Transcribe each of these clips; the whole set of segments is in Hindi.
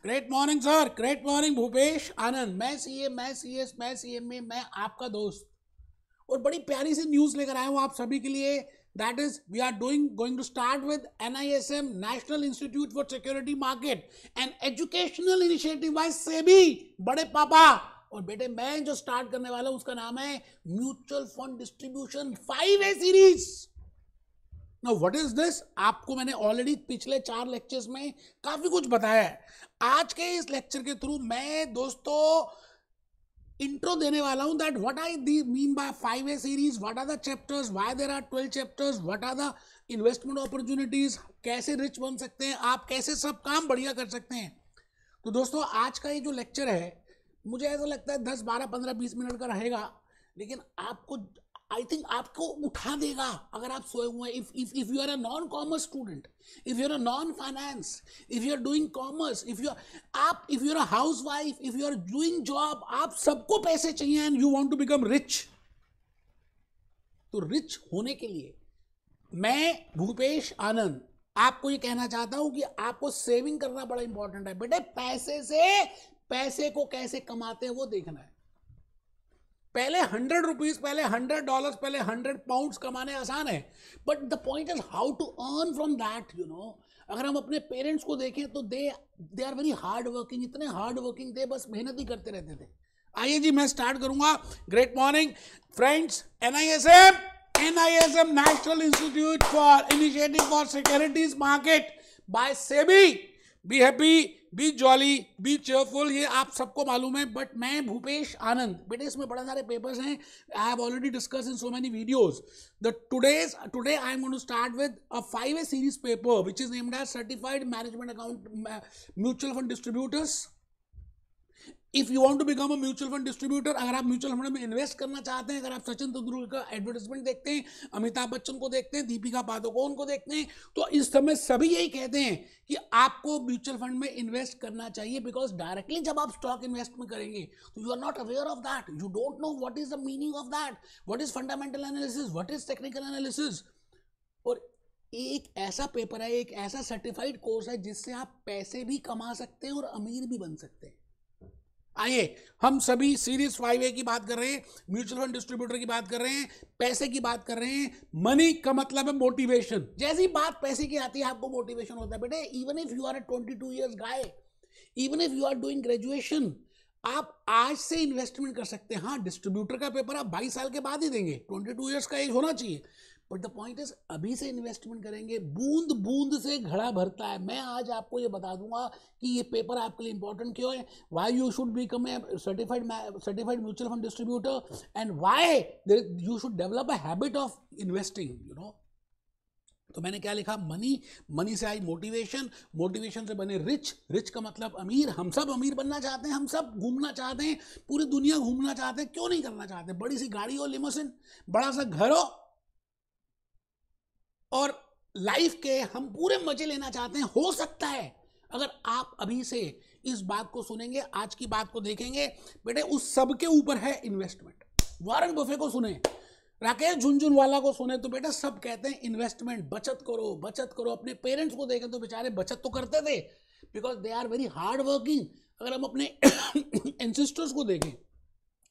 Great morning sir, great morning Bhupesh Anand. मैं सीए, मैं सीएस, मैं सीएमए, मैं आपका दोस्त और बड़ी प्यारी सी न्यूज लेकर आया हूं आप सभी के लिए। That is we are going to start with NISM, national institute for security market, an educational initiative by SEBI, बड़े पापा। और बेटे मैं जो स्टार्ट करने वाला हूं उसका नाम है mutual fund distribution 5A series. Now what is this? आपको मैंने ऑलरेडी पिछले 4 लेक्चर्स में काफी कुछ बताया है। आज के इस लेक्चर के थ्रू मैं दोस्तों इंट्रो देने वाला हूं that what I mean by 5A series, what are the chapters, why there are 12 chapters, what are the investment opportunities, कैसे रिच बन सकते हैं आप, कैसे सब काम बढ़िया कर सकते हैं। तो दोस्तों आज का ये जो लेक्चर है मुझे ऐसा लगता है 10, 12, 15, 20 मिनट का रहेगा, लेकिन आपको आई थिंक आपको उठा देगा अगर आप सोए हुए हैं। If you are a non commerce student, if you are a non finance, if you are doing commerce, if you are a house wife, if you are doing job, आप सबको पैसे चाहिए and you want to become rich. तो रिच होने के लिए मैं भूपेश आनंद आपको ये कहना चाहता हूं कि आपको सेविंग करना बड़ा इंपॉर्टेंट है। बेटे पैसे को कैसे कमाते हैं वो देखना है। पहले 100 रुपीज, पहले $100, पहले 100 पाउंड्स कमाने आसान है, but the point is how to earn from that. अगर हम अपने पेरेंट्स को देखें तो they are very hard working, इतने हार्ड वर्किंग थे, बस मेहनत ही करते रहते थे। आइए जी मैं स्टार्ट करूंगा। Great morning friends. NISM national institute for initiative for securities market by SEBI. Be happy, be jolly, be cheerful, ये आप सबको मालूम है। बट मैं भूपेश आनंद, बेटे इसमें बड़े सारे पेपर्स हैं, I have already discuss in so many videos. Today I am going to start with a 5A series paper which is named as certified management account mutual fund distributors. If you want to become a mutual fund distributor, अगर आप म्यूचुअल फंड में इन्वेस्ट करना चाहते हैं, अगर आप सचिन तेंदुलकर का एडवर्टाइजमेंट देखते हैं, अमिताभ बच्चन को देखते हैं, दीपिका पादुकोण को देखते हैं, तो इस समय सभी यही कहते हैं कि आपको म्यूचुअल फंड में इन्वेस्ट करना चाहिए। बिकॉज डायरेक्टली जब आप स्टॉक इन्वेस्टमेंट करेंगे तो you are not aware of that, you don't know what is the meaning of that, what is fundamental analysis, what is technical analysis. और एक ऐसा पेपर है, एक ऐसा सर्टिफाइड कोर्स है जिससे आप पैसे भी कमा सकते हैं और अमीर भी बन सकते हैं। आइए हम सभी सीरीज 5A की बात कर रहे हैं, म्यूचुअल फंड डिस्ट्रीब्यूटर की बात कर रहे हैं, पैसे की बात कर रहे हैं। मनी का मतलब है मोटिवेशन। जैसी बात पैसे की आती है आपको मोटिवेशन होता है। बेटे even if you are a 22 years guy, even if you are doing graduation, आप आज से इन्वेस्टमेंट कर सकते हैं। हाँ, डिस्ट्रीब्यूटर का पेपर आप 22 साल के बाद ही देंगे, 22 ईयर्स का एज होना चाहिए, बट द पॉइंट इज अभी से इन्वेस्टमेंट करेंगे। बूंद बूंद से घड़ा भरता है। मैं आज आपको ये बता दूंगा कि ये पेपर आपके लिए इंपॉर्टेंट क्यों है, why you should become a certified mutual fund distributor, and why you should develop a habit of investing. तो मैंने क्या लिखा, मनी से आई मोटिवेशन, मोटिवेशन से बने रिच, रिच का मतलब अमीर। हम सब अमीर बनना चाहते हैं, हम सब घूमना चाहते हैं, पूरी दुनिया घूमना चाहते हैं, क्यों नहीं करना चाहते? बड़ी सी गाड़ी हो, लिमोसिन, बड़ा सा घर हो, और लाइफ के हम पूरे मजे लेना चाहते हैं। हो सकता है अगर आप अभी से इस बात को सुनेंगे, आज की बात को देखेंगे, बेटे उस सब के ऊपर है इन्वेस्टमेंट। वॉरेन बफे को सुने, राकेश झुनझुनवाला को सुने, तो बेटा सब कहते हैं इन्वेस्टमेंट, बचत करो, बचत करो। अपने पेरेंट्स को देखें तो बेचारे बचत तो करते थे because they are very hard working. अगर हम अपने एंसेस्टर्स को देखें,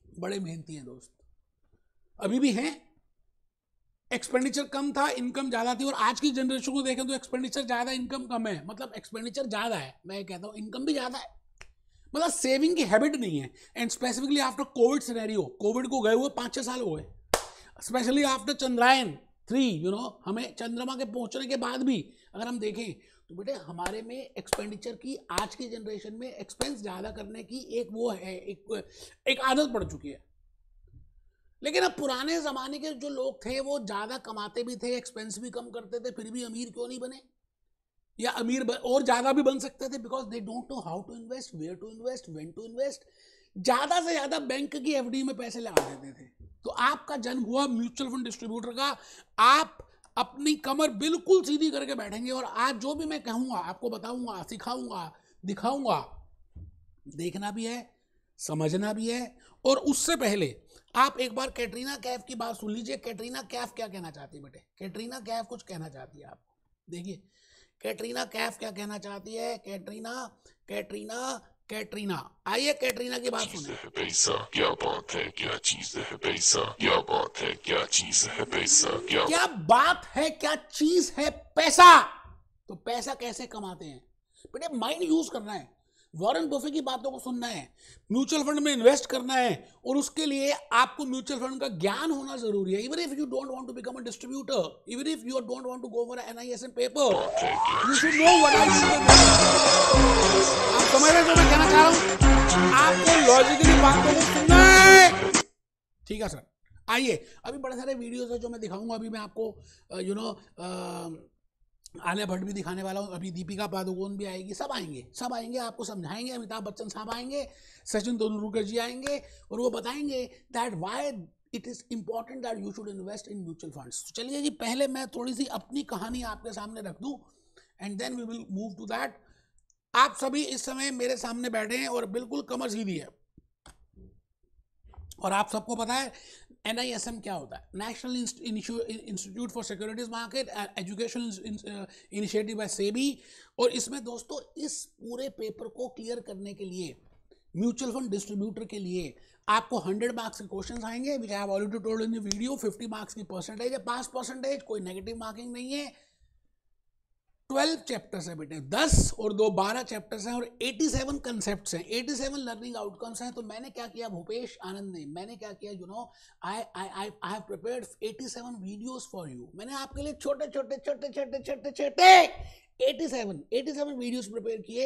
बड़े मेहनती हैं दोस्त, अभी भी हैं। एक्सपेंडिचर कम था, इनकम ज्यादा थी। और आज की जनरेशन को देखें तो एक्सपेंडिचर ज्यादा, इनकम कम है। मतलब एक्सपेंडिचर ज्यादा है, मैं कहता हूं इनकम भी ज्यादा है, मतलब सेविंग की हैबिट नहीं है। And specifically after Covid scenario, Covid को गए हुए 5-6 साल हो गए, स्पेशली आफ्टर चंद्रयान 3, हमें चंद्रमा के पहुंचने के बाद भी अगर हम देखें तो बेटे हमारे में एक्सपेंडिचर की, आज की जनरेशन में एक्सपेंस ज्यादा करने की एक वो है, एक आदत पड़ चुकी है। लेकिन अब पुराने जमाने के जो लोग थे वो ज्यादा कमाते भी थे, एक्सपेंस भी कम करते थे, फिर भी अमीर क्यों नहीं बने? या और ज्यादा भी बन सकते थे, because they don't know how to invest, where to invest, when to invest. ज्यादा से ज्यादा बैंक की FD में पैसे लगा देते थे। तो आपका जन्म हुआ म्यूचुअल फंड डिस्ट्रीब्यूटर का। आप अपनी कमर बिल्कुल सीधी करके बैठेंगे और आज जो भी मैं कहूंगा आपको बताऊंगा, सिखाऊंगा, दिखाऊंगा। देखना भी है, समझना भी है। और उससे पहले आप एक बार कैटरीना कैफ की बात सुन लीजिए। कैटरीना कैफ क्या कहना चाहती है बेटे? कैटरीना कैफ कुछ कहना चाहती है आपको। देखिए कैटरीना कैफ क्या कहना चाहती है? कैटरीना कैटरीना कैटरीना, आइए कैटरीना की बात सुने। है पैसा, क्या बात है, क्या चीज है पैसा, क्या बात है, क्या चीज है पैसा, क्या बात है, क्या चीज है पैसा। तो पैसा कैसे कमाते हैं बेटे? माइंड यूज करना है, वॉरेन बफे की बातों को सुनना है, म्यूचुअल फंड में इन्वेस्ट करना है, और उसके लिए आपको म्यूचुअल फंड का ज्ञान होना जरूरी है। Even if you don't want to become a distributor, even if you don't want to go for NISM paper, you should know what I mean. आप समझ रहे हैं जो मैं कहना चाह रहा हूं? आपको लॉजिकली बातों को सुनना है, ठीक है सर। आइए, अभी बड़े सारे वीडियोस है जो मैं दिखाऊंगा। अभी मैं आपको आलिया भट्ट भी दिखाने वाला हूँ, अभी दीपिका पादुकोण भी आएगी, सब आएंगे, आपको समझाएंगे। अमिताभ बच्चन साहब आएंगे, सचिन तेंदुलकर जी आएंगे, और वो बताएंगे that why it is important that you should invest in mutual funds. चलिए जी, पहले मैं थोड़ी सी अपनी कहानी आपके सामने रख दूं, and then we will move to that. आप सभी इस समय मेरे सामने बैठे हैं और बिल्कुल कमर सीधी है, और आप सबको पता है NISM क्या होता है, national institute for securities market education initiative by SEBI. और इसमें दोस्तों इस पूरे पेपर को क्लियर करने के लिए, म्यूचुअल फंड डिस्ट्रीब्यूटर के लिए, आपको 100 मार्क्स के क्वेश्चंस आएंगे, which I have already told in the video. 50 marks की परसेंटेज है, पास परसेंटेज, कोई नेगेटिव मार्किंग नहीं है। 12 चैप्टर्स है बेटे, 10 और 2 12 चैप्टर्स हैं, और 87 कंसेप्ट्स हैं, 87 लर्निंग आउटकम्स हैं। तो मैंने क्या किया, भूपेश आनंद ने, मैंने क्या किया, you know, I have prepared 87 videos for you. मैंने आपके लिए छोटे छोटे छोटे छोटे छोटे छोटे 87 वीडियोस प्रिपेयर किए,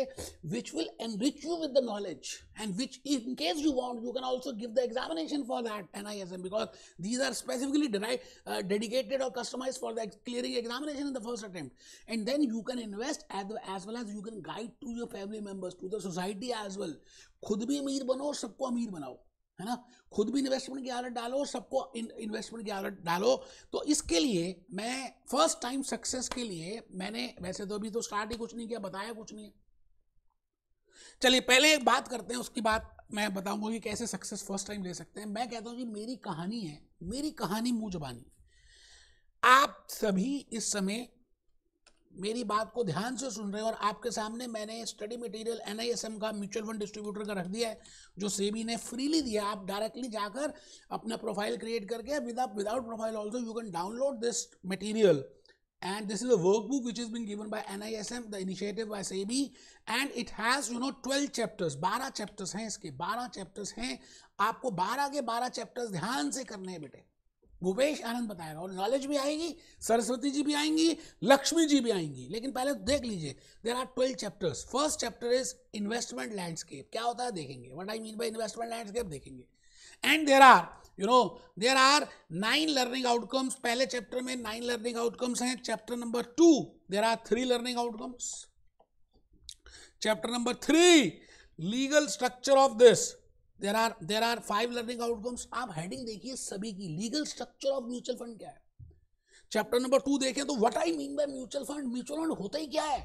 which will enrich you with the knowledge, and which in case you want you can also give the examination for that NISM, because these are specifically dedicated or customized for the clearing examination in the first attempt. And then you can invest as well as you can guide to your family members, to the society as well. खुद भी अमीर बनो, सबको अमीर बनाओ, है ना। खुद भी इन्वेस्टमेंट की आदत डालो, सबको इन्वेस्टमेंट की आदत डालो। तो इसके लिए मैं फर्स्ट टाइम सक्सेस के लिए मैंने, वैसे तो अभी तो स्टार्ट ही कुछ नहीं किया, बताया कुछ नहीं। चलिए पहले एक बात करते हैं, उसकी बात मैं बताऊंगा कि कैसे सक्सेस फर्स्ट टाइम ले सकते हैं। मैं कहता हूं कि मेरी कहानी है, मेरी कहानी मुंह जबानी। आप सभी इस समय मेरी बात को ध्यान से सुन रहे हैं, और आपके सामने मैंने स्टडी मटेरियल NISM का, म्यूचुअल फंड डिस्ट्रीब्यूटर का रख दिया है, जो सेबी ने फ्रीली दिया। आप डायरेक्टली जाकर अपना प्रोफाइल क्रिएट करके, without profile also you can download this material, and this is a workbook which is being given by NISM, the initiative by SEBI, and it has 12 chapters, 12 chapters हैं इसके, 12 चैप्टर्स हैं। आपको 12 के 12 चैप्टर्स ध्यान से करने हैं बेटे, भूपेश आनंद बताएगा, और नॉलेज भी आएगी, सरस्वती जी भी आएंगी, लक्ष्मी जी भी आएंगी। लेकिन पहले देख लीजिए, there are 12 chapters. First chapter is investment landscape, क्या होता है देखेंगे, what I mean by investment landscape देखेंगे। And there are 9 learning outcomes. पहले चैप्टर में 9 लर्निंग आउटकम्स हैं। Chapter number 2 there are 3 learning outcomes. Chapter number 3 legal structure of this, there are 5 learning outcomes. आप हेडिंग देखिए सभी की, legal structure of mutual fund क्या है। चैप्टर नंबर 2 देखें तो what I mean by mutual fund, mutual fund होता ही क्या है।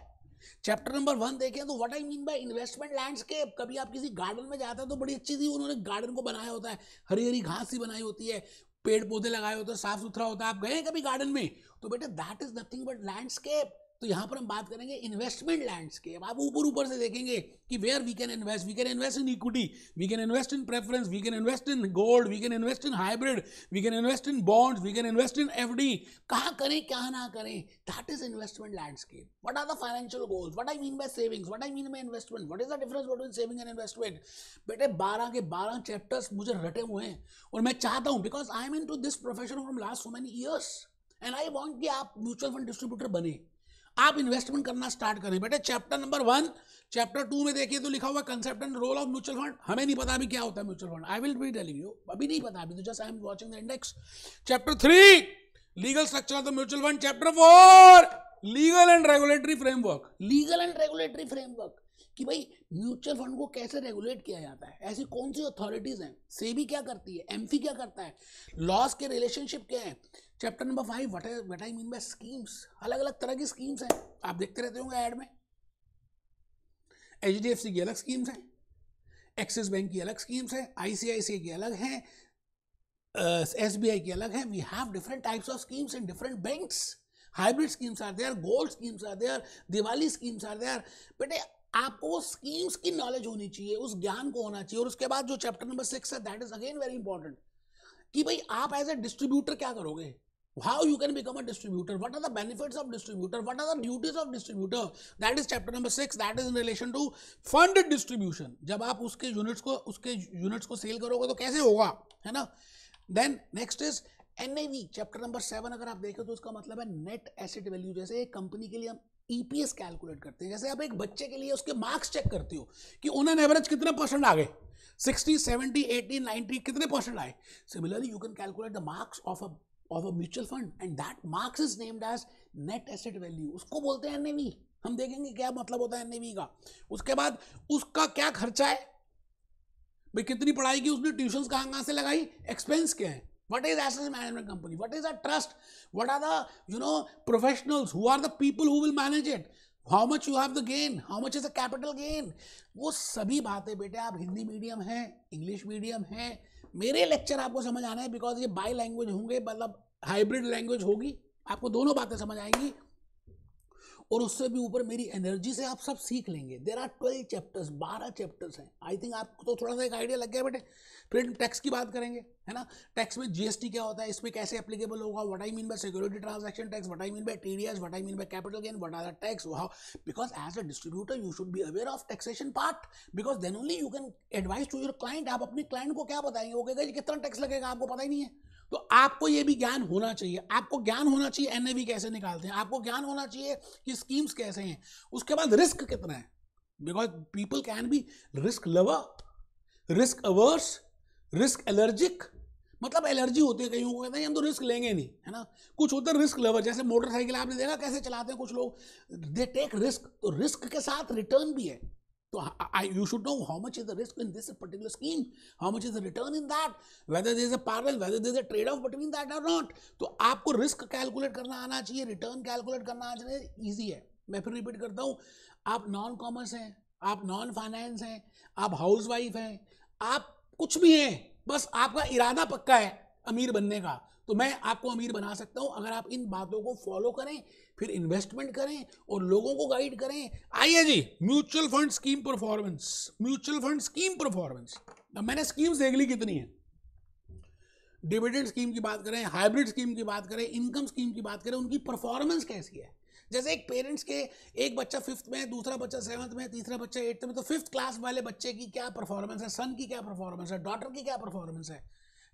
चैप्टर नंबर 1 देखें तो what I mean by investment landscape. कभी आप किसी गार्डन में जाते हैं तो बड़ी अच्छी सी उन्होंने गार्डन को बनाया होता है, हरी हरी घास सी बनाई होती है, पेड़ पौधे लगाए होते हैं, साफ सुथरा होता है। आप गए कभी गार्डन में, तो बेटा that is nothing but landscape. तो यहां पर हम बात करेंगे इन्वेस्टमेंट लैंडस्केप। आप ऊपर से देखेंगे कि where we can invest in equity, we can invest in preference, we can invest in gold, we can invest in hybrid, we can invest in bonds, we can invest in FD। कहाँ करें क्या ना करें, that is investment landscape. What are the financial goals, what I mean by savings, what I mean by investment, what is the difference between saving and investment. बेटे 12 के 12 चैप्टर्स मुझे रटे हुए हैं, और मैं चाहता हूं, because I am into this profession from last so many years, and I want कि आप म्यूचुअल फंड डिस्ट्रीब्यूटर बने, आप इन्वेस्टमेंट करना स्टार्ट करें। बेटे चैप्टर नंबर 1, चैप्टर 2 में देखिए तो लिखा हुआ concept and role of mutual fund. हमें नहीं पता अभी क्या होता है mutual fund, I will be telling you, अभी नहीं पता, अभी तो just I am watching the index. Chapter 3 legal structure of the mutual fund. Chapter 4 legal and regulatory framework. Legal and regulatory framework कि भाई म्यूचुअल फंड को कैसे रेगुलेट किया जाता है, ऐसी कौन सी अथॉरिटीज हैं, सेबी क्या करती है, एमफी क्या करता है, लॉस के रिलेशनशिप क्या है। Chapter number 5 what I mean bye schemes. अलग अलग तरह की स्कीम्स हैं, आप देखते रहते होंगे ऐड में। HDFC की अलग स्कीम्स हैं, एक्सिस बैंक की अलग स्कीम्स हैं, ICICI की अलग हैं, SBI की अलग है। We have different types of schemes in different banks. Hybrid schemes are there, gold schemes are there, Diwali schemes are there. बेटे आपको वो स्कीम्स की नॉलेज होनी चाहिए, उस ज्ञान को होना चाहिए। और उसके बाद जो चैप्टर नंबर 6 है, that is again very important, कि भाई आप एज ए डिस्ट्रीब्यूटर क्या करोगे, how you can become a distributor, what are the benefits of distributor, what are the duties of distributor, that is chapter number 6, that is in relation to fund distribution। जब आप उसके यूनिट्स को सेल करोगे तो कैसे होगा, है ना। Then next is NAV, chapter number 7 अगर आप देखें तो उसका मतलब है नेट एसेट वैल्यू। जैसे एक कंपनी के लिए हम EPS कैलकुलेट करते हैं, जैसे आप एक बच्चे के लिए उसके मार्क्स चेक करते हो कि ऑन एन एवरेज कितने परसेंट आ गए, 60, 70, 80, 90 कितने परसेंट आए। Similarly you can calculate the marks of a mutual fund and that marks is named as net asset value, उसको बोलते हैं NAV। हम देखेंगे क्या मतलब होता है NAV का। उसके बाद उसका क्या खर्चा है, भाई कितनी पढ़ाई की उसने, ट्यूशंस कहाँ से लगाई, एक्सपेंस क्या है, what is asset management company, what is a trust, what are the professionals, who are the people who will manage it, how much you have the gain, how much is the capital gain। वो सभी बातें बेटे, आप हिंदी मीडियम है, इंग्लिश मीडियम है, मेरे लेक्चर आपको समझ आना है, बिकॉज ये बाई लैंग्वेज होंगे, मतलब हाइब्रिड लैंग्वेज होगी, आपको दोनों बातें समझ आएंगी। और उससे भी ऊपर मेरी एनर्जी से आप सब सीख लेंगे। देयर आर 12 चैप्टर्स, 12 चैप्टर्स हैं। आई थिंक आपको तो थोड़ा सा एक आइडिया लग गया बेटे। फिर टैक्स की बात करेंगे, है ना। टैक्स में GST क्या होता है, इसमें कैसे एप्लीकेबल होगा, what I mean by security transaction tax, what I mean by TDS, what I mean by capital gain, what are the tax, how, because as a distributor you should be aware of taxation part, because then only you can advise to your client. आप अपने क्लाइंट को क्या बताएंगे, वो कहेगा कितना टैक्स लगेगा, आपको पता ही नहीं है। तो आपको ये भी ज्ञान होना चाहिए, आपको ज्ञान होना चाहिए NAV कैसे निकालते हैं, आपको ज्ञान होना चाहिए कि स्कीम्स कैसे हैं। उसके बाद रिस्क कितना है, because people can be risk lover, risk averse, risk allergic. मतलब एलर्जी होती है, कईयों को कहते हैं हम तो रिस्क लेंगे नहीं, है ना। कुछ होता है रिस्क लवर, जैसे मोटरसाइकिल आपने देखा कैसे चलाते हैं कुछ लोग, दे टेक रिस्क, तो रिस्क के साथ रिटर्न भी है। तो you should know how much is the risk in this particular scheme, how much is the return in that, whether there is a parallel, whether there is a trade off between that or not। तो आपको रिस्क कैलकुलेट करना आना चाहिए, रिटर्न कैलकुलेट करना आना चाहिए, ईजी है। मैं फिर रिपीट करता हूँ, आप नॉन कॉमर्स हैं, आप नॉन फाइनेंस हैं, आप हाउस वाइफ हैं, आप कुछ भी हैं, बस आपका इरादा पक्का है अमीर बनने का, तो मैं आपको अमीर बना सकता हूं अगर आप इन बातों को फॉलो करें, फिर इन्वेस्टमेंट करें और लोगों को गाइड करें। आइए जी, mutual fund scheme performance, mutual fund scheme performance. अब मैंने स्कीम्स देख ली कितनी है, डिविडेंड स्कीम की बात करें, हाइब्रिड स्कीम की बात करें, इनकम स्कीम की बात करें, उनकी परफॉर्मेंस कैसी है। जैसे एक पेरेंट्स के, एक बच्चा 5th में, दूसरा बच्चा 7th में, तीसरा बच्चा 8th में, तो 5th क्लास वाले बच्चे की क्या परफॉर्मेंस है, सन की क्या परफॉर्मेंस है, डॉटर की क्या परफॉर्मेंस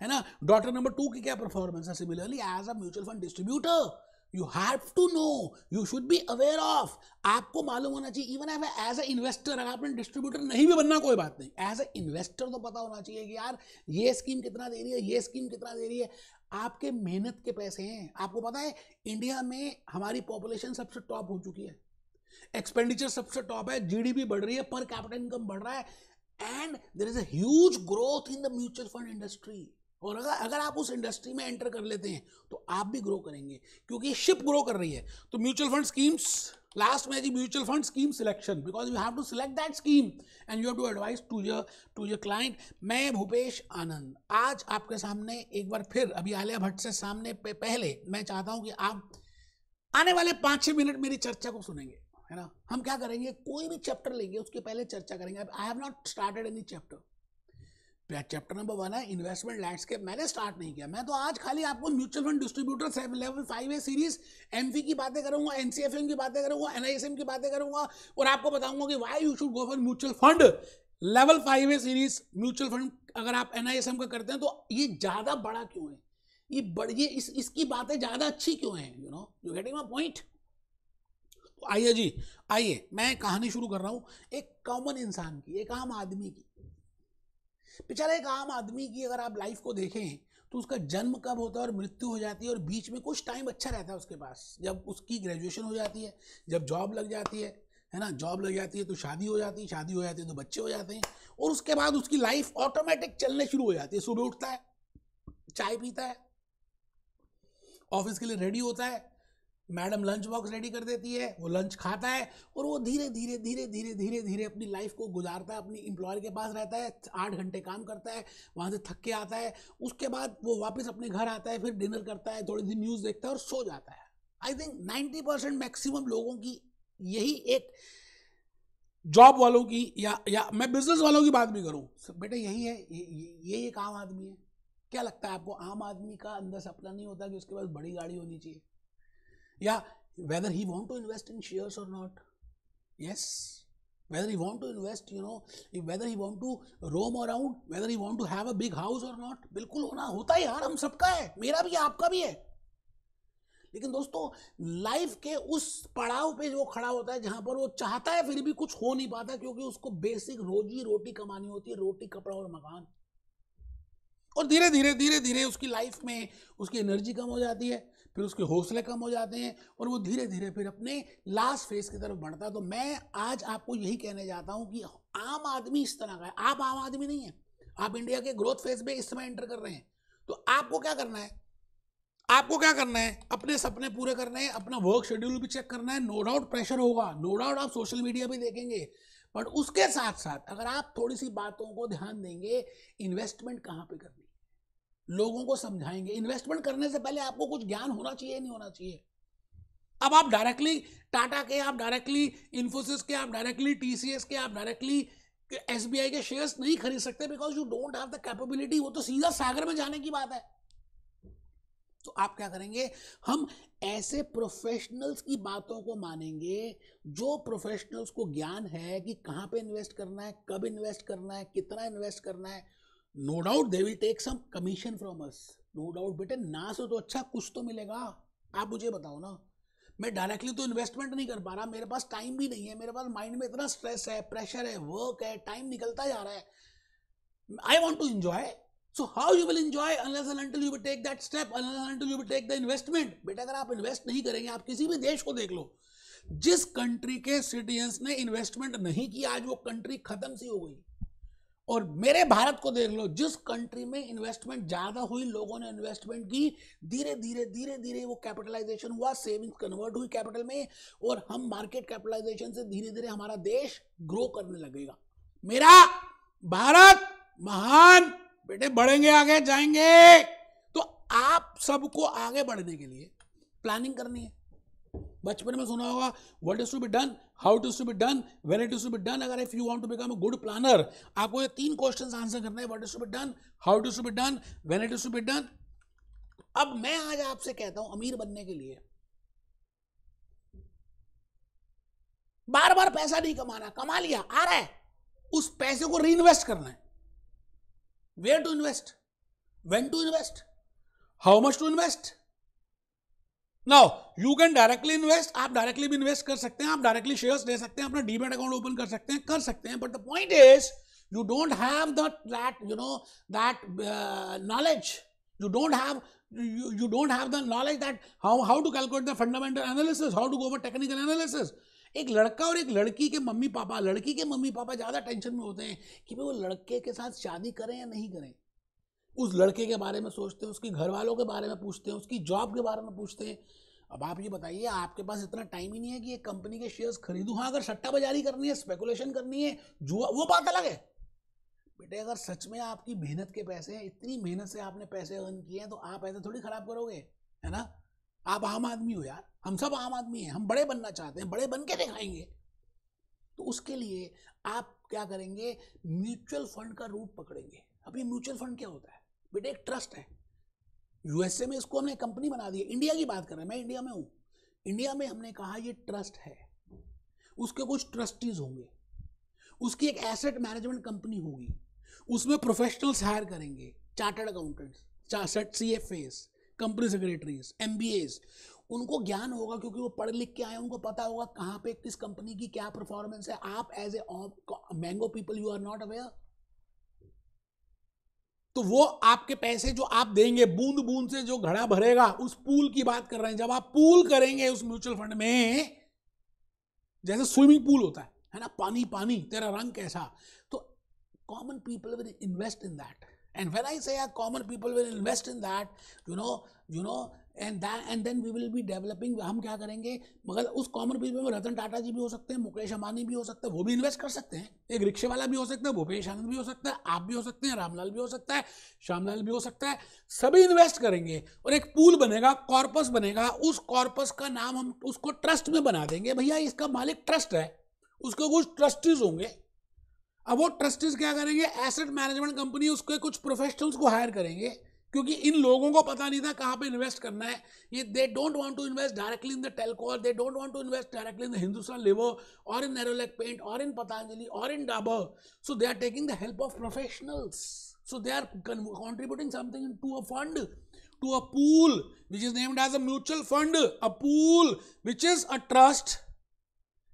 है ना, डॉटर नंबर 2 की क्या परफॉर्मेंस है। Similarly as a mutual fund distributor you have to know, you should be aware of, आपको मालूम होना चाहिए। इवन एज ए इन्वेस्टर, अगर आपने डिस्ट्रीब्यूटर नहीं भी बनना कोई बात नहीं, एज ए इन्वेस्टर तो पता होना चाहिए कि यार ये स्कीम कितना दे रही है, ये स्कीम कितना दे रही है। आपके मेहनत के पैसे हैं। आपको पता है इंडिया में हमारी पॉपुलेशन सबसे टॉप हो चुकी है, एक्सपेंडिचर सबसे टॉप है, GDP बढ़ रही है, पर कैपिटा इनकम बढ़ रहा है, and there is a huge growth in the mutual fund industry. और अगर आप उस इंडस्ट्री में एंटर कर लेते हैं तो आप भी ग्रो करेंगे, क्योंकि शिप ग्रो कर रही है। तो म्यूचुअल फंड स्कीम्स, लास्ट में जी mutual fund scheme selection, because you have to select that scheme and you have to advise to your client. मैं भूपेश आनंद आज आपके सामने एक बार फिर, अभी आलिया भट्ट से सामने पहले मैं चाहता हूं कि आप आने वाले 5-6 मिनट मेरी चर्चा को सुनेंगे, है ना। हम क्या करेंगे, कोई भी चैप्टर लेंगे उसके पहले चर्चा करेंगे। I have not started any chapter. Chapter number 1 है इन्वेस्टमेंट लैंडस्केप, मैंने स्टार्ट नहीं किया। मैं तो आज खाली आपको mutual fund distributor level 5A series, AMFI की बातें करूंगा, NCFM की बातें करूंगा, NISM की बातें करूंगा, और आपको बताऊंगा कि why you should go for mutual fund level 5A series. Mutual fund अगर आप NISM का करते हैं तो ये ज्यादा बड़ा क्यों है, ये इसकी बातें ज्यादा अच्छी क्यों है, यू गेटिंग माय पॉइंट। तो आइए जी, आइए मैं कहानी शुरू कर रहा हूं एक कॉमन इंसान की, एक आम आदमी की। बेचारा एक आम आदमी की अगर आप लाइफ को देखें तो उसका जन्म कब होता है और मृत्यु हो जाती है, और बीच में कुछ टाइम अच्छा रहता है उसके पास। जब उसकी ग्रेजुएशन हो जाती है, जब जॉब लग जाती है ना, जॉब लग जाती है तो शादी हो जाती है, शादी हो जाती है तो बच्चे हो जाते हैं, और उसके बाद उसकी लाइफ ऑटोमेटिक चलने शुरू हो जाती है। सुबह उठता है, चाय पीता है, ऑफिस के लिए रेडी होता है, मैडम लंच बॉक्स रेडी कर देती है, वो लंच खाता है, और वो धीरे धीरे धीरे धीरे धीरे धीरे अपनी लाइफ को गुजारता है, अपनी एम्प्लॉयर के पास रहता है, 8 घंटे काम करता है, वहाँ से थक के आता है, उसके बाद वो वापस अपने घर आता है, फिर डिनर करता है, थोड़ी सी न्यूज़ देखता है और सो जाता है। आई थिंक 90% मैक्सिमम लोगों की यही एक, जॉब वालों की या मैं बिजनेस वालों की बात भी करूं, बेटा यही है, ये एक आम आदमी है। क्या लगता है आपको, आम आदमी का अंदर सपना नहीं होता कि उसके पास बड़ी गाड़ी होनी चाहिए, या whether he want to invest in shares or not? Yes, whether he want to invest, whether he want to roam around, whether he want to have a big house or not, बिल्कुल होता है यार, हम सबका है, मेरा भी है, आपका भी है। लेकिन दोस्तों लाइफ के उस पड़ाव पे जो खड़ा होता है जहां पर वो चाहता है फिर भी कुछ हो नहीं पाता, क्योंकि उसको बेसिक रोजी रोटी कमानी होती है, रोटी कपड़ा और मकान, और धीरे धीरे धीरे धीरे उसकी लाइफ में उसकी एनर्जी कम हो जाती है, फिर उसके हौसले कम हो जाते हैं, और वो धीरे धीरे फिर अपने लास्ट फेज की तरफ बढ़ता है। तो मैं आज आपको यही कहने जाता हूं कि आम आदमी इस तरह का है, आप आम आदमी नहीं है, आप इंडिया के ग्रोथ फेज में इस समय एंटर कर रहे हैं। तो आपको क्या करना है, आपको क्या करना है, अपने सपने पूरे करने हैं, अपना वर्क शेड्यूल भी चेक करना है। नो डाउट प्रेशर होगा, नो डाउट आप सोशल मीडिया भी देखेंगे, बट उसके साथ साथ अगर आप थोड़ी सी बातों को ध्यान देंगे, इन्वेस्टमेंट कहाँ पे करनी, लोगों को समझाएंगे। इन्वेस्टमेंट करने से पहले आपको कुछ ज्ञान होना चाहिए, नहीं होना चाहिए। अब आप डायरेक्टली टाटा के, आप डायरेक्टली इन्फोसिस के, आप डायरेक्टली टीसीएस के, आप डायरेक्टली एसबीआई के शेयर्स नहीं खरीद सकते, because you don't have the capability. वो तो सीधा सागर में जाने की बात है। तो आप क्या करेंगे, हम ऐसे प्रोफेशनल्स की बातों को मानेंगे जो प्रोफेशनल्स को ज्ञान है कि कहां पे इन्वेस्ट करना है, कब इन्वेस्ट करना है, कितना इन्वेस्ट करना है। No doubt they will take some commission from us, no doubt बेटे, ना से तो अच्छा कुछ तो मिलेगा। आप मुझे बताओ ना, मैं डायरेक्टली तो इन्वेस्टमेंट नहीं कर पा रहा, मेरे पास टाइम भी नहीं है, मेरे पास माइंड में इतना स्ट्रेस है, प्रेशर है, वर्क है, टाइम निकलता जा रहा है, I want to enjoy. So how you will enjoy unless and until you will take that step, unless and until you will take the investment? बेटा अगर आप इन्वेस्ट नहीं करेंगे, आप किसी भी देश को देख लो, जिस कंट्री के सिटीजन्स ने इन्वेस्टमेंट नहीं किया आज वो कंट्री खत्म सी हो गई। और मेरे भारत को देख लो, जिस कंट्री में इन्वेस्टमेंट ज्यादा हुई, लोगों ने इन्वेस्टमेंट की, धीरे धीरे धीरे धीरे वो कैपिटलाइजेशन हुआ, सेविंग्स कन्वर्ट हुई कैपिटल में, और हम मार्केट कैपिटलाइजेशन से धीरे धीरे हमारा देश ग्रो करने लगेगा। मेरा भारत महान, बेटे बढ़ेंगे, आगे जाएंगे। तो आप सबको आगे बढ़ने के लिए प्लानिंग करनी है। बचपन में सुना होगा what is to be done, how it is to be done, when it is to be done. अगर if you want to become a good planner, आपको ये 3 क्वेश्चंस आंसर करने हैं, what is to be done, how it is to be done, when it is to be done. अब मैं आज आपसे कहता हूं, अमीर बनने के लिए बार बार पैसा नहीं कमाना, कमा लिया, आ रहा है, उस पैसे को री इन्वेस्ट करना है। Where to invest? When to invest? How much to invest? Now, you can directly invest. आप डायरेक्टली भी इन्वेस्ट कर सकते हैं, आप डायरेक्टली शेयर्स ले सकते हैं, अपना डीमैट अकाउंट ओपन कर सकते हैं, but the point is you don't have that knowledge. You don't have the knowledge that how to calculate the fundamental analysis, how to go over technical analysis. एक लड़का और एक लड़की के मम्मी पापा ज्यादा टेंशन में होते हैं कि वो लड़के के साथ शादी करें या नहीं करें। उस लड़के के बारे में सोचते हैं, उसके घर वालों के बारे में पूछते हैं, उसकी जॉब के बारे में पूछते हैं। अब आप ये बताइए, आपके पास इतना टाइम ही नहीं है कि एक कंपनी के शेयर्स खरीदूं। हाँ, अगर सट्टा बाजारी करनी है, स्पेकुलेशन करनी है, जुआ, वो बात अलग है। बेटे अगर सच में आपकी मेहनत के पैसे हैं, इतनी मेहनत से आपने पैसे अर्न किए हैं, तो आप ऐसे थोड़ी खराब करोगे, है ना। आप आम आदमी हो यार, हम सब आम आदमी हैं, हम बड़े बनना चाहते हैं, बड़े बन के दिखाएंगे। तो उसके लिए आप क्या करेंगे, म्यूचुअल फंड का रूट पकड़ेंगे। अब ये म्यूचुअल फंड क्या होता है बेटे, एक ट्रस्ट है। यूएसए में इसको हमने कंपनी बना दी है, इंडिया की बात कर रहे हैं, मैं इंडिया में हूं। इंडिया में हमने कहा ये ट्रस्ट है, उसके कुछ ट्रस्टीज होंगे, उसकी एक एसेट मैनेजमेंट कंपनी होगी, उसमें प्रोफेशनल्स हायर करेंगे, chartered accountants, CFAs, company secretaries, MBAs। उनको ज्ञान होगा क्योंकि वो पढ़ लिख के आए, उनको पता होगा कहाँ पे किस कंपनी की क्या परफॉर्मेंस है। आप as a mango people you are not aware. तो वो आपके पैसे जो आप देंगे, बूंद बूंद से जो घड़ा भरेगा, उस पूल की बात कर रहे हैं। जब आप पूल करेंगे उस म्यूचुअल फंड में, जैसे स्विमिंग पूल होता है ना, पानी पानी, तेरा रंग कैसा, तो common people will invest in that. And when I say common people will invest in that, and then we will be developing. हम क्या करेंगे, मगर उस कॉमन पीपल में रतन टाटा जी भी हो सकते हैं, मुकेश अंबानी भी हो सकते हैं, वो भी इन्वेस्ट कर सकते हैं. एक रिक्शे वाला भी हो सकता है, भूपेश आनंद भी हो सकता है, आप भी हो सकते हैं, रामलाल भी हो सकता है, श्यामलाल भी हो सकता है. सभी इन्वेस्ट करेंगे और एक पूल बनेगा, कॉर्पस बनेगा. उस कॉर्पस का नाम हम उसको ट्रस्ट में बना देंगे. भैया इसका मालिक ट्रस्ट है, उसके कुछ ट्रस्टीज होंगे. अब वो ट्रस्टीज क्या करेंगे, एसेट मैनेजमेंट कंपनी उसके कुछ प्रोफेशनल्स को हायर करेंगे, क्योंकि इन लोगों को पता नहीं था कहाँ पे इन्वेस्ट करना है. ये they don't want to invest directly in the Telco, और they don't want to invest directly in the Hindustan Lever और इन नेरोलैक पेंट और इन पतंजलि और in Dabur. So they are taking the help of professionals. So they are contributing something to a fund, to a pool which is named as a mutual fund, a pool which is a trust,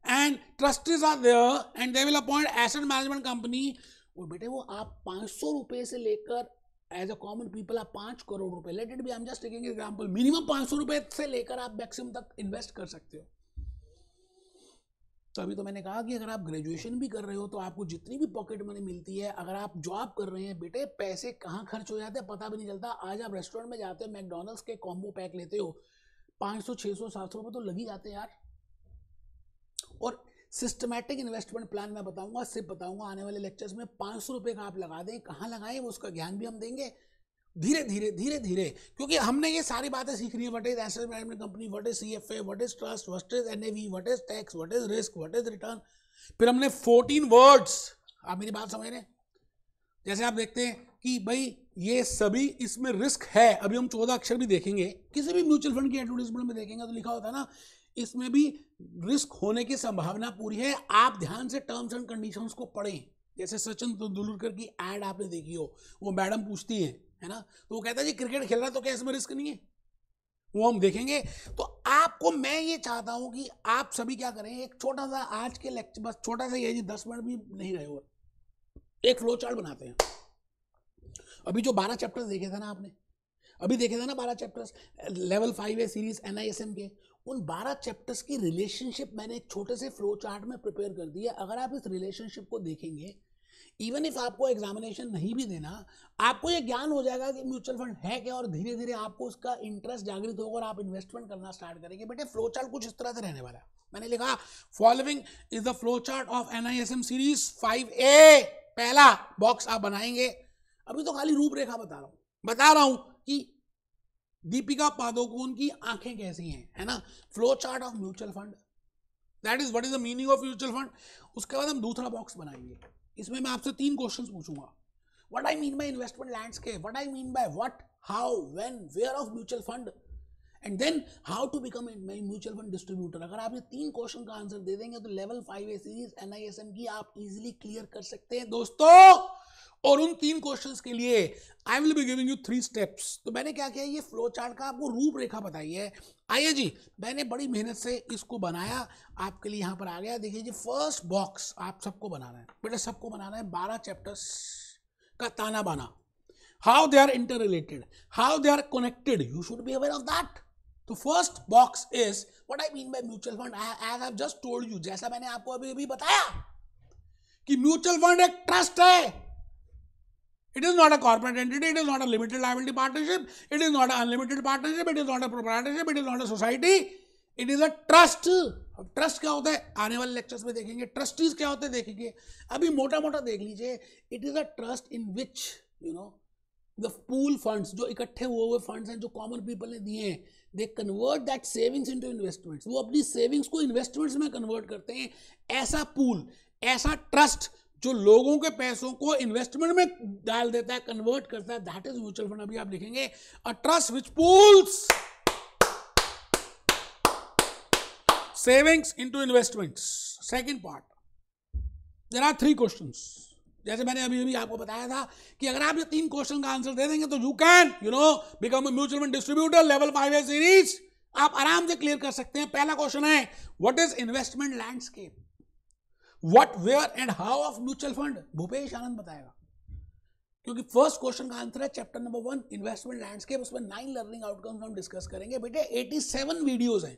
and trustees are there and they will appoint asset management company. और बेटे वो आप 500 रुपए से लेकर एज अ कॉमन पीपल आप 5 करोड़ रुपए, let it be, I am just taking example, minimum 500 रुपए से लेकर आप मैक्सिमम तक इन्वेस्ट कर सकते हो. तो अभी तो मैंने कहा कि अगर आप ग्रेजुएशन भी कर रहे हो तो आपको जितनी भी पॉकेट मनी मिलती है, अगर आप जॉब कर रहे हैं, बेटे पैसे कहाँ खर्च हो जाते हैं पता भी नहीं चलता. आज आप रेस्टोरेंट में जाते हो, मैकडोनल्ड्स के कॉम्बो पैक लेते हो, 500 600 700 रुपये तो लग ही जाते हैं यार. और सिस्टमैटिक इन्वेस्टमेंट प्लान मैं बताऊंगा, सिर्फ बताऊंगा आने वाले लेक्चर्स में. 500 रुपये का आप लगा दें, कहाँ लगाएं वो उसका ज्ञान भी हम देंगे धीरे धीरे धीरे धीरे, क्योंकि हमने ये सारी बातें सीखनी है. What is asset management company, what is CFA, what is trust, what is NAV, what is tax, what is risk, what is return. फिर हमने 14 वर्ड्स, आप मेरी बात समझ रहे हैं. जैसे आप देखते हैं कि भाई ये सभी इसमें रिस्क है. अभी हम 14 अक्षर भी देखेंगे, किसी भी म्यूचुअल फंड की एडवर्टाइजमेंट में देखेंगे तो लिखा होता है ना, इसमें भी रिस्क होने की संभावना पूरी है. आप ध्यान से टर्म्स एंड कंडीशंस को पढ़ें. जैसे सचिन तेंदुलकर की एड आपने देखी हो, वो मैडम पूछती है ना, तो वो कहता है जी क्रिकेट खेल रहा है तो क्या इसमें रिस्क नहीं है, वो हम देखेंगे. तो आपको मैं ये चाहता हूं कि आप सभी क्या करें, एक छोटा सा आज के लेक्चर, बस छोटा सा ये जी 10 मिनट भी नहीं रहे हो, एक फ्लो चार्ट बनाते हैं. अभी जो 12 चैप्टर्स देखे थे ना आपने, अभी देखे थे ना 12 chapters level 5A series NISM के, उन 12 चैप्टर्स की रिलेशनशिप मैंने एक छोटे से फ्लो चार्ट में प्रिपेयर कर दी है. अगर आप इस रिलेशनशिप को देखेंगे, इवन इफ आपको एग्जामिनेशन नहीं भी देना, आपको ये ज्ञान हो जाएगा कि म्यूचुअल फंड है क्या, और धीरे धीरे आपको उसका इंटरेस्ट जागृत होगा और आप इन्वेस्टमेंट करना स्टार्ट करेंगे. बेटे फ्लो चार्ट कुछ इस तरह से रहने वाला है. मैंने लिखा following is the flow chart of NISM series 5A. पहला बॉक्स आप बनाएंगे. अभी तो खाली रूपरेखा बता रहा हूं कि दीपिका पादुकोण की आंखें कैसी हैं, है ना. Flow chart of mutual fund, that is what is the meaning of mutual fund. उसके बाद हम दूसरा बॉक्स बनाएंगे. इसमें मैं आपसे 3 क्वेश्चंस पूछूंगा. What I mean by investment landscape, what I mean by what, how, when, where of mutual fund, and then how to become a mutual fund distributor. अगर आप ये 3 क्वेश्चन का आंसर दे देंगे तो लेवल 5A सीरीज NISM की आप इजीली क्लियर कर सकते हैं दोस्तों. और उन 3 क्वेश्चंस के लिए आई will be giving you 3 steps. तो मैंने क्या किया, ये फ्लो चार्ट का आपको रूपरेखा बताई है. आइए जी, मैंने बड़ी मेहनत से इसको बनाया, आपके लिए यहाँ पर आ गया. देखिए जी, फर्स्ट बॉक्स आप सबको बनाना है, बेटा सबको बनाना है. 12 चैप्टर्स का ताना बाना, how they are interrelated, how they are connected, you should be aware of that. तो first box is what I mean by mutual fund. I have just told you, जैसा मैंने आपको अभी बताया कि म्यूचुअल फंड एक ट्रस्ट है. It is not a corporate entity, it is not a limited liability partnership, it is not an unlimited partnership, it is not a proprietorship, it is not a society, it is a trust. अब ट्रस्ट क्या होता है आने वाले लेक्चर्स में देखेंगे. ट्रस्टीज क्या होते हैं देखेंगे. अभी मोटा मोटा देख लीजिए. It is a trust in which you know the pool funds, जो इकट्ठे हुए फंड्स हैं जो कॉमन पीपल ने दिए हैं, they convert that savings into investments. वो अपनी सेविंग्स को इन्वेस्टमेंट्स में कन्वर्ट करते हैं. ऐसा पूल, ऐसा ट्रस्ट जो लोगों के पैसों को इन्वेस्टमेंट में डाल देता है, कन्वर्ट करता है, दैट इज म्यूचुअल फंड. अभी आप लिखेंगे a trust which pools savings into investments. Second part, there are 3 questions. जैसे मैंने अभी आपको बताया था कि अगर आप ये 3 क्वेश्चन का आंसर दे देंगे तो you can become a mutual fund distributor. Level 5A series आप आराम से क्लियर कर सकते हैं. पहला क्वेश्चन है what is investment landscape, what, where and how of mutual fund. Bhupesh Anand बताएगा, क्योंकि फर्स्ट क्वेश्चन का आंसर है चैप्टर नंबर 1 इन्वेस्टमेंट लैंडस्केप. उसमें 9 लर्निंग आउटकम्स हम डिस्कस करेंगे. बेटे 87 वीडियोस हैं,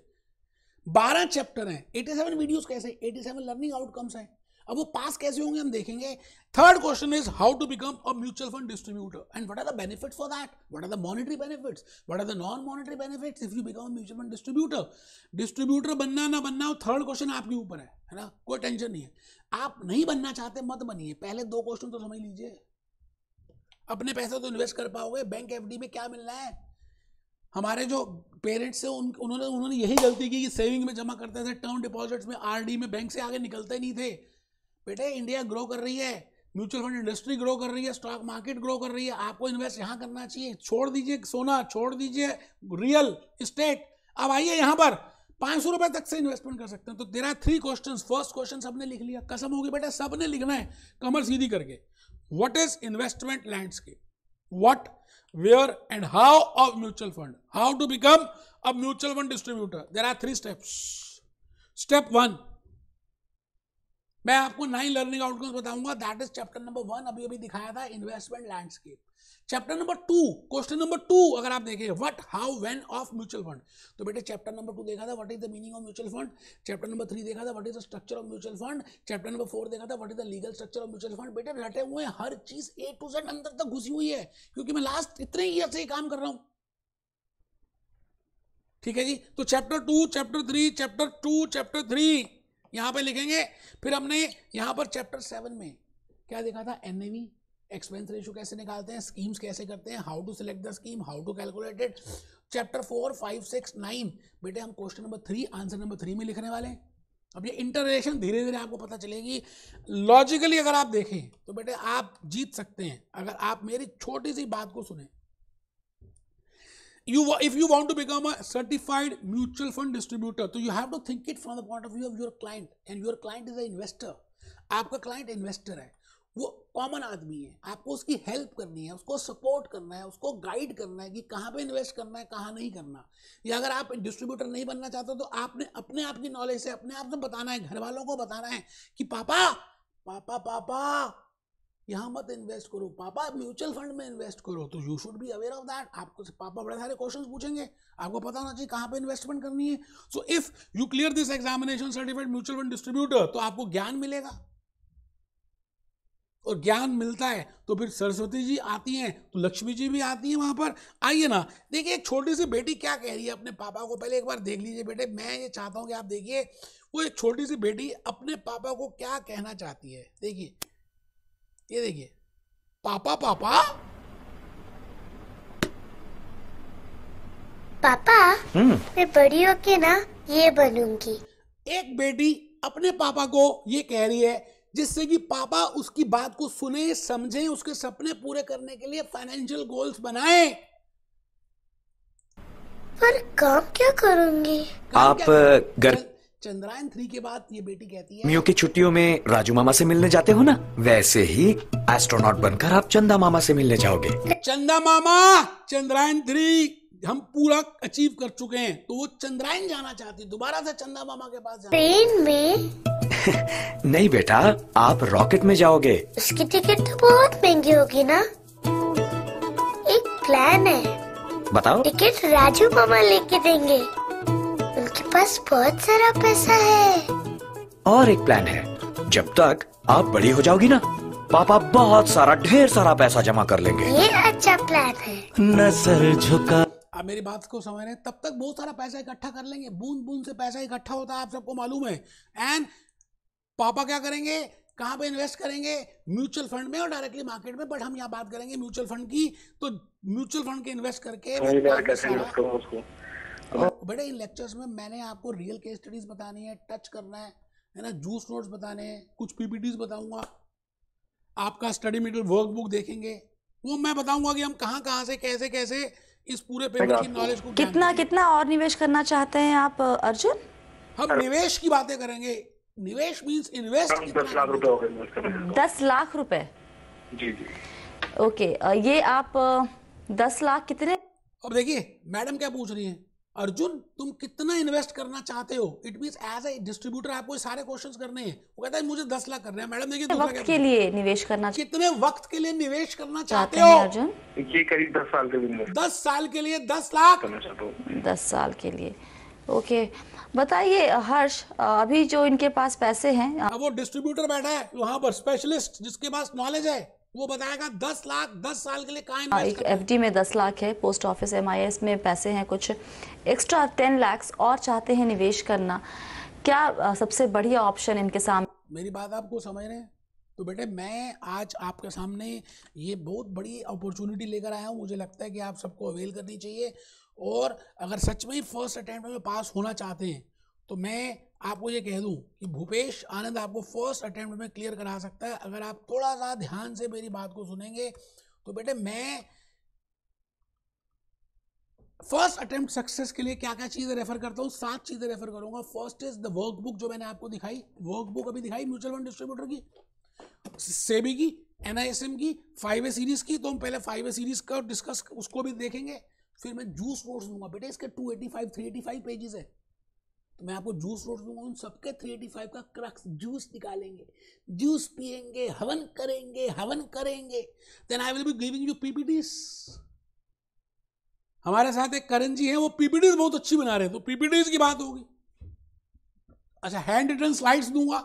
12 चैप्टर हैं. 87 वीडियोस कैसे, 87 लर्निंग आउटकम्स हैं. अब वो पास कैसे होंगे हम देखेंगे. Third question is how to become a mutual fund distributor and what are the benefits for that, what are the monetary benefits, what are the non monetary benefits if you become a mutual fund distributor. Distributor बनना ना बनना थर्ड क्वेश्चन आपके ऊपर है ना, कोई टेंशन नहीं है. आप नहीं बनना चाहते मत बनिए, पहले 2 क्वेश्चन तो समझ लीजिए. अपने पैसे तो इन्वेस्ट कर पाओगे, बैंक एफडी में क्या मिलना है. हमारे जो पेरेंट्स से उन्होंने यही गलती की कि सेविंग में जमा करते थे, टर्म डिपॉजिट्स में, आरडी में, बैंक से आगे निकलते नहीं थे. बेटे इंडिया ग्रो कर रही है, म्यूचुअल फंड इंडस्ट्री ग्रो कर रही है, स्टॉक मार्केट ग्रो कर रही है, आपको इन्वेस्ट यहाँ करना चाहिए. छोड़ दीजिए सोना, छोड़ दीजिए रियल इस्टेट, अब आइए यहाँ पर 500 रुपए तक से इन्वेस्टमेंट कर सकते हैं. तो तेरा 3 क्वेश्चन, फर्स्ट क्वेश्चन सबने लिख लिया, कसम होगी बेटा सबने लिखना है कमर सीधी करके. What is investment landscape, what, where and how of mutual fund, how to become a mutual fund distributor. There are 3 steps. Step 1, मैं आपको 9 लर्निंग आउटकम्स बताऊंगा. दैट इज चैप्टर नंबर 1, अभी दिखाया था, investment landscape. Chapter number 2, question number 2 अगर आप देखें, what, how, when of mutual fund, तो बेटे चैप्टर नंबर 2 देखा था what is the meaning of mutual fund. Chapter number 3 देखा था what is the structure of mutual fund. Chapter number 4 देखा था what is the legal structure of mutual fund. बेटे रटे हुए हैं, हर चीज A to Z अंदर तक घुसी हुई है, क्योंकि मैं लास्ट इतने ईयर से काम कर रहा हूं. ठीक है जी. तो चैप्टर 2, चैप्टर 3, चैप्टर 2, चैप्टर 3 यहां पे लिखेंगे. फिर हमने यहां पर चैप्टर 7 में क्या देखा था, एनएवी, एक्सपेंस रेशियो कैसे निकालते हैं, स्कीम्स कैसे करते हैं, how to select the scheme, how to calculate it. Chapter 4, 5, 6, 9 बेटे हम क्वेश्चन नंबर 3 आंसर नंबर 3 में लिखने वाले हैं. अब ये इंटर रिलेशन धीरे धीरे आपको पता चलेगी. लॉजिकली अगर आप देखें तो बेटे आप जीत सकते हैं अगर आप मेरी छोटी सी बात को सुने. If you want to become a certified mutual fund distributor, so you have to think it from the point of view of your client, and your client is an investor. आपका क्लाइंट इन्वेस्टर है, वो कॉमन आदमी है, आपको उसकी हेल्प करनी है, उसको सपोर्ट करना है, उसको गाइड करना है कि कहाँ पे इन्वेस्ट करना है, कहाँ नहीं करना. या अगर आप डिस्ट्रीब्यूटर नहीं बनना चाहते तो आपने अपने आप की नॉलेज से अपने आप से बताना है, घर वालों को बताना है कि पापा पापा पापा यहाँ मत इन्वेस्ट करो, पापा म्यूचुअल फंड में इन्वेस्ट करो. तो you should be aware of that. आपको पापा बड़े सारे क्वेश्चंस पूछेंगे, आपको पता होना चाहिए कहाँ पे इन्वेस्टमेंट करनी है. So if you clear this examination certified mutual fund distributor, तो आपको ज्ञान मिलेगा, और ज्ञान मिलता है तो फिर सरस्वती जी आती हैं तो लक्ष्मी जी भी आती हैं वहां पर. आइए ना, देखिए एक छोटी सी बेटी क्या कह रही है अपने पापा को, पहले एक बार देख लीजिए बेटे. मैं ये चाहता हूं कि आप देखिए वो एक छोटी सी बेटी अपने पापा को क्या कहना चाहती है. देखिए, ये देखिए, पापा पापा पापा मैं बड़ी होके ना ये बनूंगी. एक बेटी अपने पापा को ये कह रही है जिससे कि पापा उसकी बात को सुने, समझे, उसके सपने पूरे करने के लिए फाइनेंशियल गोल्स बनाए. पर काम क्या करूंगी? आप घर चंद्रयान 3 के बाद ये बेटी कहती है, मियों की छुट्टियों में राजू मामा से मिलने जाते हो ना, वैसे ही एस्ट्रोनॉट बनकर आप चंदा मामा से मिलने जाओगे. चंदा मामा, चंद्रयान 3 हम पूरा अचीव कर चुके हैं, तो वो चंद्रयान जाना चाहती, दोबारा से चंदा मामा के पास जाना. ट्रेन में? नहीं बेटा, आप रॉकेट में जाओगे. उसकी टिकट तो बहुत महंगी होगी ना. एक प्लान है. बताओ. टिकट राजू मामा लेके देंगे, उनके पास बहुत सारा पैसा है. और एक प्लान है, जब तक आप बड़ी हो जाओगी ना, पापा बहुत सारा ढेर सारा पैसा जमा कर लेंगे. ये अच्छा प्लान है. नजर झुका. आप मेरी बात को समझ रहे हैं, तब तक बहुत सारा पैसा इकट्ठा कर लेंगे, बूंद बूंद से पैसा इकट्ठा होता है, आप सबको मालूम है. एंड पापा क्या करेंगे, कहाँ पे इन्वेस्ट करेंगे, म्यूचुअल फंड में और डायरेक्टली मार्केट में. बट हम यहाँ बात करेंगे म्यूचुअल फंड की. तो म्यूचुअल फंड के इन्वेस्ट करके बड़े इन लेक्चर्स में मैंने आपको रियल केस स्टडीज बतानी है, टच करना है ना, जूस नोट्स बताने हैं, कुछ पीपीटीज बताऊंगा, आपका स्टडी मटेरियल वर्कबुक देखेंगे, वो मैं बताऊंगा कि हम कहाँ से कैसे कैसे इस पूरे पेपर की नॉलेज को कितना और निवेश करना चाहते हैं आप अर्जुन? हम निवेश की बातें करेंगे. निवेश मींस इन्वेस्ट. 10 लाख रुपए हो गए. 10 लाख रुपए? जी जी. ओके, ये आप 10 लाख कितने? अब देखिए मैडम क्या पूछ रही हैं, अर्जुन तुम कितना इन्वेस्ट करना चाहते हो. It means as a distributor आपको सारे क्वेश्चंस करने हैं. वो कहता है मुझे 10 लाख करने हैं. मैडम देखिए वक्त के लिए निवेश करना, कितने वक्त के लिए निवेश करना चाहते हो अर्जुन? ये करीब 10 साल के लिए 10 साल के लिए 10 लाख करना चाहता हूँ. 10 साल के लिए ओके, बताइए हर्ष, अभी जो इनके पास पैसे हैं, अब वो डिस्ट्रीब्यूटर बैठा है वहां पर, स्पेशलिस्ट जिसके पास नॉलेज है, वो बताएगा 10 लाख 10 साल के लिए कहाँ इन्वेस्ट एक करना है। एफडी में 10 लाख है, पोस्ट ऑफिस MIS में पैसे हैं कुछ एक्स्ट्रा 10 लाख और चाहते हैं निवेश करना, क्या सबसे बढ़िया ऑप्शन इनके सामने? मेरी बात आपको समझ रहे हैं? तो बेटे मैं आज आपके सामने ये बहुत बड़ी अपॉर्चुनिटी लेकर आया हूँ, मुझे लगता है कि आप सबको अवेल करनी चाहिए। और अगर सच में ही फर्स्ट अटेम्प्ट में पास होना चाहते हैं तो मैं आपको ये कह दूं कि भूपेश आनंद आपको फर्स्ट अटेम्प्ट में क्लियर करा सकता है। अगर आप थोड़ा सा ध्यान से मेरी बात को सुनेंगे तो बेटे मैं फर्स्ट अटेम्प्ट सक्सेस के लिए क्या क्या चीज़ें रेफर करता हूँ, 7 चीज़ें रेफर करूंगा। फर्स्ट इज द वर्कबुक जो मैंने आपको दिखाई, वर्कबुक अभी दिखाई म्यूचुअल फंड डिस्ट्रीब्यूटर की, सेबी की, NISM की, 5A सीरीज की। तो हम पहले 5A सीरीज का डिस्कस उसको भी देखेंगे, फिर मैं जूस नोट्स दूंगा। बेटे इसके 285 385 पेजेस है, तो मैं आपको जूस नोट्स दूंगा, उन सबके 385 का क्रक्स जूस निकालेंगे, जूस पिएंगे, हवन करेंगे। Then I will be giving you PPTs। हमारे साथ एक करण जी हैं, वो PPTs बहुत अच्छी बना रहे हैं, तो PPTs की बात होगी। अच्छा, हैंड रिटन स्लाइड्स दूंगा।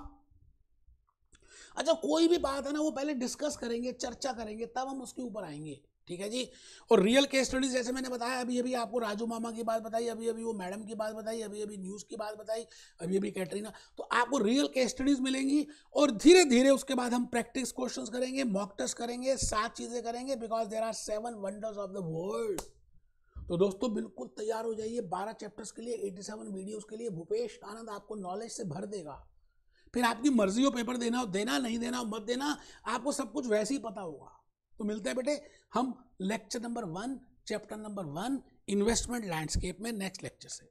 अच्छा, कोई भी बात है ना वो पहले डिस्कस करेंगे, चर्चा करेंगे, तब हम उसके ऊपर आएंगे, ठीक है जी। और रियल केस स्टडीज जैसे मैंने बताया, अभी आपको राजू मामा की बात बताई, अभी वो मैडम की बात बताई, अभी न्यूज़ की बात बताई, अभी कैटरीना, तो आपको रियल केस स्टडीज मिलेंगी। और धीरे धीरे उसके बाद हम प्रैक्टिस क्वेश्चंस करेंगे, मॉक टेस्ट करेंगे, 7 चीज़ें करेंगे, because there are 7 wonders of the world. तो दोस्तों बिल्कुल तैयार हो जाइए 12 चैप्टर्स के लिए, 87 वीडियोज़ के लिए। भूपेश आनंद आपको नॉलेज से भर देगा, फिर आपकी मर्जी हो पेपर देना हो देना, नहीं देना हो मत देना, आपको सब कुछ वैसे ही पता होगा। तो मिलते हैं बेटे हम lecture number 1 chapter number 1 investment landscape में नेक्स्ट लेक्चर से।